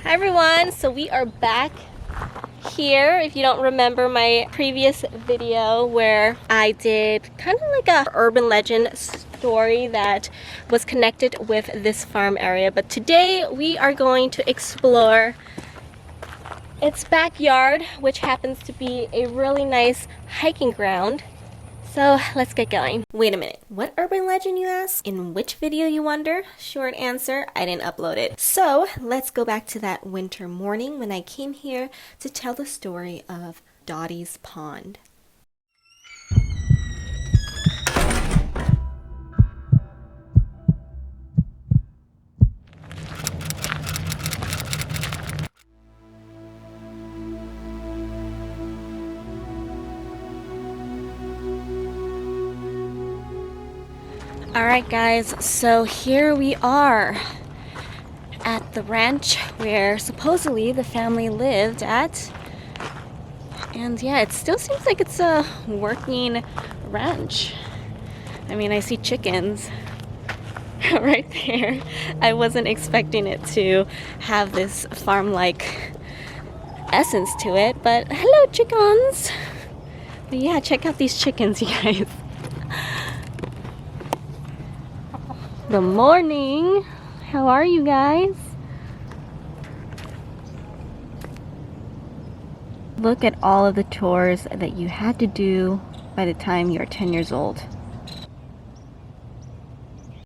Hi everyone, so we are back here. If you don't remember my previous video where I did kind of like a urban legend story that was connected with this farm area, but today we are going to explore its backyard, which happens to be a really nice hiking ground. So let's get going. Wait a minute, what urban legend, you ask? In which video, you wonder? Short answer, I didn't upload it. So let's go back to that winter morning when I came here to tell the story of Dottie's Pond. Alright guys, so here we are at the ranch where supposedly the family lived at. And yeah, it still seems like it's a working ranch. I mean, I see chickens right there. I wasn't expecting it to have this farm-like essence to it, but hello chickens! But yeah, check out these chickens, you guys. Good morning. How are you guys? Look at all of the chores that you had to do by the time you're 10 years old.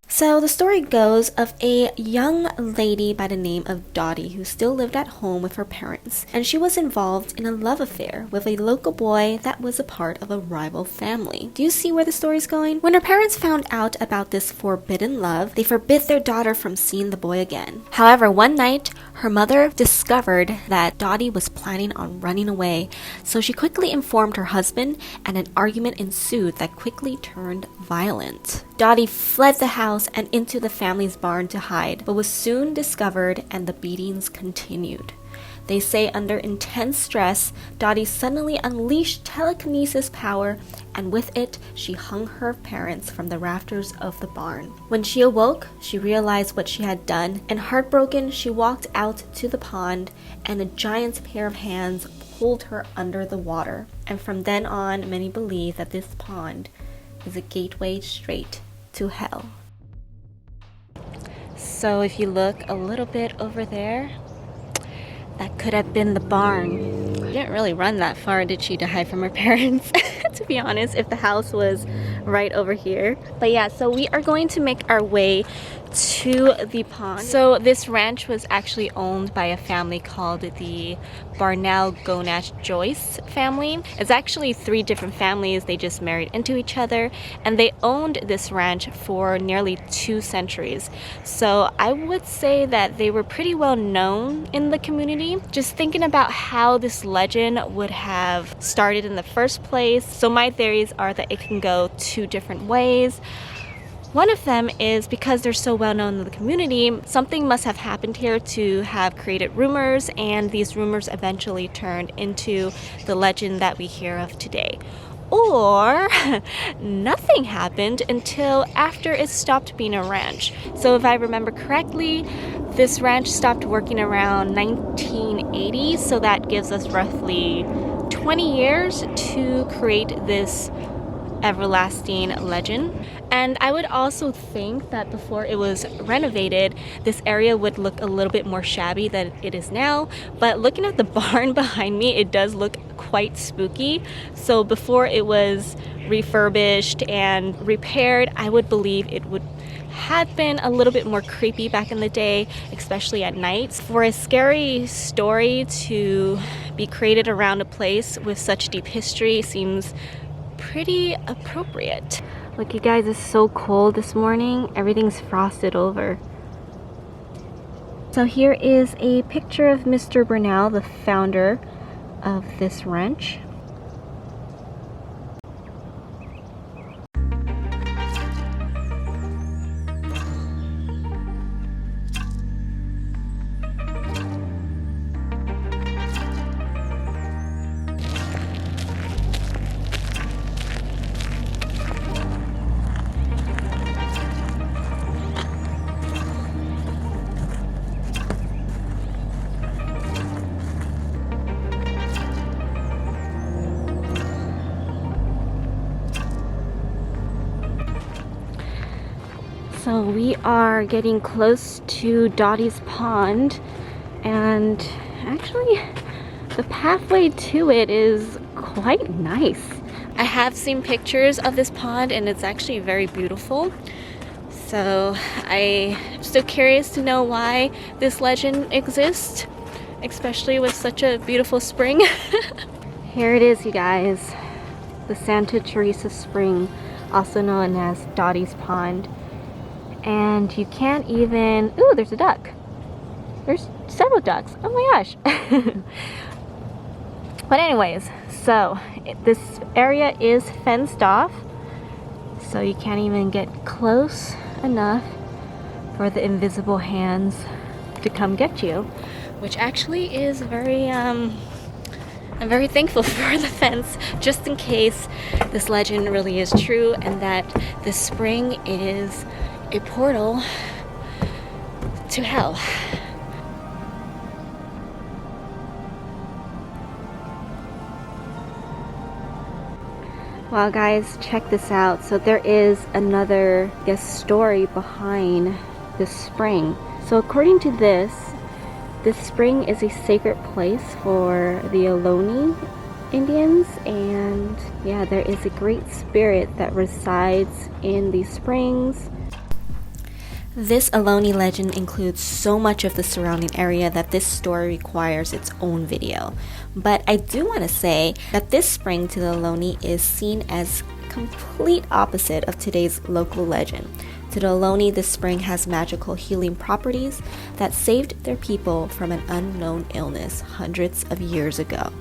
So the story goes of a young lady by the name of Dottie who still lived at home with her parents, and she was involved in a love affair with a local boy that was a part of a rival family. Do you see where the story's going? When her parents found out about this forbidden love, they forbid their daughter from seeing the boy again. However, one night, her mother discovered that Dottie was planning on running away, so she quickly informed her husband, and an argument ensued that quickly turned violent. Dottie fled the house and into the family's barn to hide, but was soon discovered and the beatings continued. They say under intense stress, Dottie suddenly unleashed telekinesis power, and with it, she hung her parents from the rafters of the barn. When she awoke, she realized what she had done, and heartbroken, she walked out to the pond, and a giant pair of hands pulled her under the water. And from then on, many believe that this pond is a gateway straight to hell. So if you look a little bit over there, that could have been the barn. She didn't really run that far, did she, to hide from her parents? To be honest, if the house was right over here. But yeah, so we are going to make our way to the pond. So this ranch was actually owned by a family called the Bernal-Joice family. It's actually 3 different families. They just married into each other, and they owned this ranch for nearly 2 centuries. So I would say that they were pretty well known in the community. Just thinking about how this legend would have started in the first place. So my theories are that it can go 2 different ways. One of them is because they're so well known in the community, something must have happened here to have created rumors, and these rumors eventually turned into the legend that we hear of today. Or nothing happened until after it stopped being a ranch. So if I remember correctly, this ranch stopped working around 1980, so that gives us roughly 20 years to create this everlasting legend. And I would also think that before it was renovated, this area would look a little bit more shabby than it is now. But looking at the barn behind me, it does look quite spooky. So before it was refurbished and repaired, I would believe it would have been a little bit more creepy back in the day, especially at night. For a scary story to be created around a place with such deep history seems pretty appropriate. Look, you guys, it's so cold this morning. Everything's frosted over. So here is a picture of Mr. Bernal, the founder of this ranch. we are getting close to Dottie's Pond, and actually the pathway to it is quite nice. I have seen pictures of this pond and it's actually very beautiful. So I'm still curious to know why this legend exists, especially with such a beautiful spring. Here it is, you guys. The Santa Teresa Spring, also known as Dottie's Pond. And you can't even... Ooh, there's a duck. There's several ducks. Oh my gosh. But anyways, so this area is fenced off. So you can't even get close enough for the invisible hands to come get you. Which actually is very... I'm very thankful for the fence, just in case this legend really is true and that this spring is a portal to hell. Well guys, check this out. So there is another, I guess, story behind this spring. So according to this spring is a sacred place for the Ohlone Indians, and yeah, there is a great spirit that resides in these springs. This Ohlone legend includes so much of the surrounding area that this story requires its own video. But I do want to say that this spring to the Ohlone is seen as complete opposite of today's local legend. To the Ohlone, this spring has magical healing properties that saved their people from an unknown illness hundreds of years ago.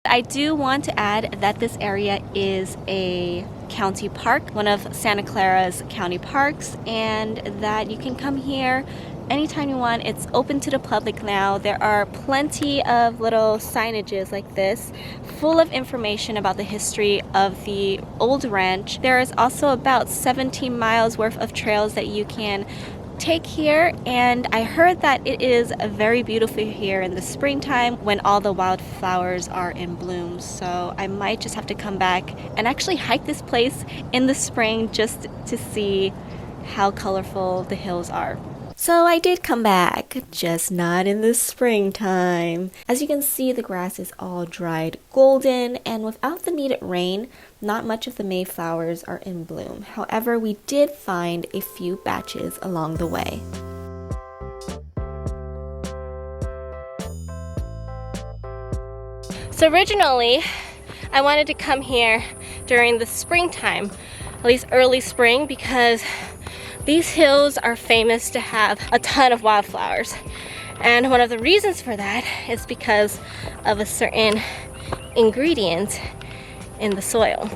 I do want to add that this area is a county park, one of Santa Clara's county parks, and that you can come here anytime you want. It's open to the public now. There are plenty of little signages like this full of information about the history of the old ranch. There is also about 17 miles worth of trails that you can take here, and I heard that it is very beautiful here in the springtime when all the wildflowers are in bloom. So I might just have to come back and actually hike this place in the spring just to see how colorful the hills are. So I did come back, just not in the springtime. As you can see, the grass is all dried golden, and without the needed rain, not much of the mayflowers are in bloom. However, we did find a few batches along the way. So originally, I wanted to come here during the springtime, at least early spring, because these hills are famous to have a ton of wildflowers. And one of the reasons for that is because of a certain ingredient in the soil.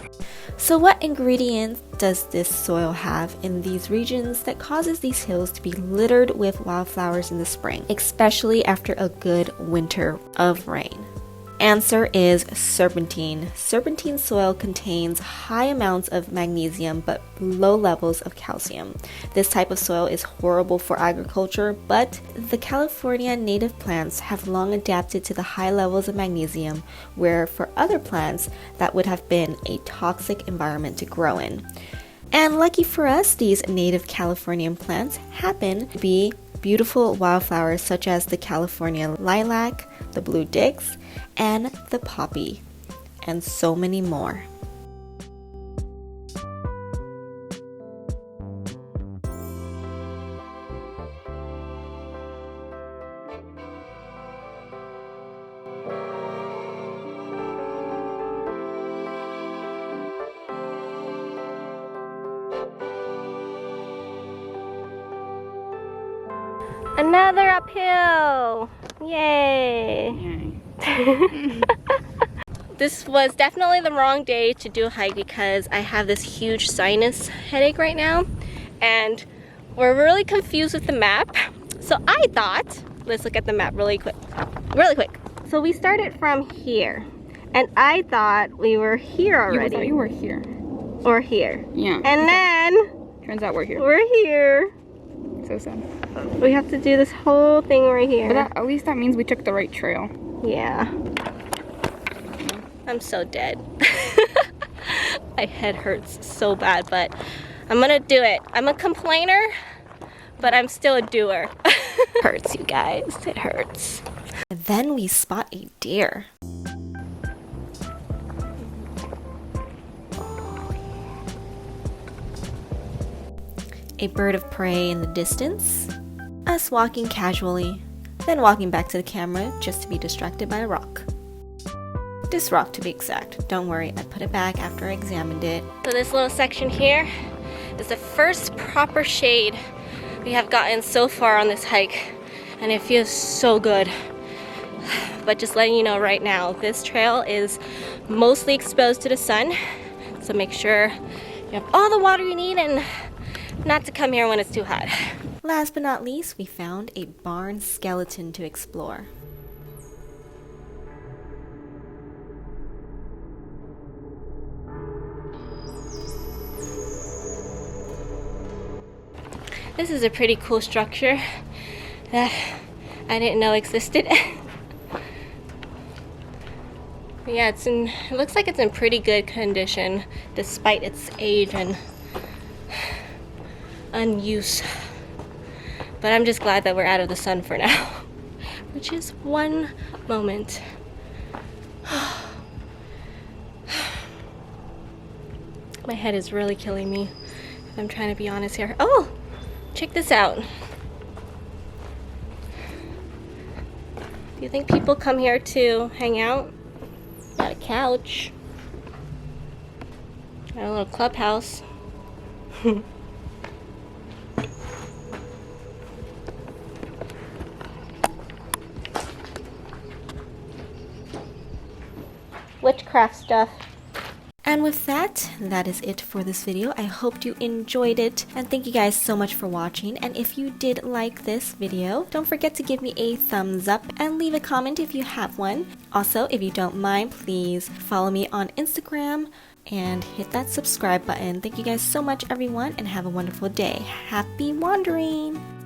So what ingredient does this soil have in these regions that causes these hills to be littered with wildflowers in the spring, especially after a good winter of rain? Answer is serpentine. Serpentine soil contains high amounts of magnesium but low levels of calcium. This type of soil is horrible for agriculture, but the California native plants have long adapted to the high levels of magnesium, where for other plants that would have been a toxic environment to grow in. And lucky for us, these native Californian plants happen to be beautiful wildflowers such as the California lilac, the blue dix, and the poppy, and so many more. Another uphill! Yay! This was definitely the wrong day to do a hike because I have this huge sinus headache right now, and we're really confused with the map. So I thought, let's look at the map really quick. So we started from here, and I thought we were here already. You thought you were here. Or here. Yeah. And then turns out we're here. We're here. So sad. We have to do this whole thing right here. But at least that means we took the right trail. Yeah. I'm so dead. My head hurts so bad, but I'm gonna do it. I'm a complainer, but I'm still a doer. Hurts, you guys. It hurts. And then we spot a deer. A bird of prey in the distance. Us walking casually, then walking back to the camera just to be distracted by a rock. This rock to be exact. Don't worry, I put it back after I examined it. So this little section here is the first proper shade we have gotten so far on this hike, and it feels so good. But just letting you know right now, this trail is mostly exposed to the sun, so make sure you have all the water you need and not to come here when it's too hot. Last but not least, we found a barn skeleton to explore. This is a pretty cool structure that I didn't know existed. Yeah, it looks like it's in pretty good condition despite its age and unuse. But I'm just glad that we're out of the sun for now, which is one moment. My head is really killing me, if I'm trying to be honest here. Oh, check this out. Do you think people come here to hang out? Got a couch. Got a little clubhouse. Witchcraft stuff. And with that is it for this video. I hope you enjoyed it, and thank you guys so much for watching. And if you did like this video, don't forget to give me a thumbs up and leave a comment if you have one. Also, if you don't mind, please follow me on Instagram and hit that subscribe button. Thank you guys so much, everyone, and have a wonderful day. Happy wandering!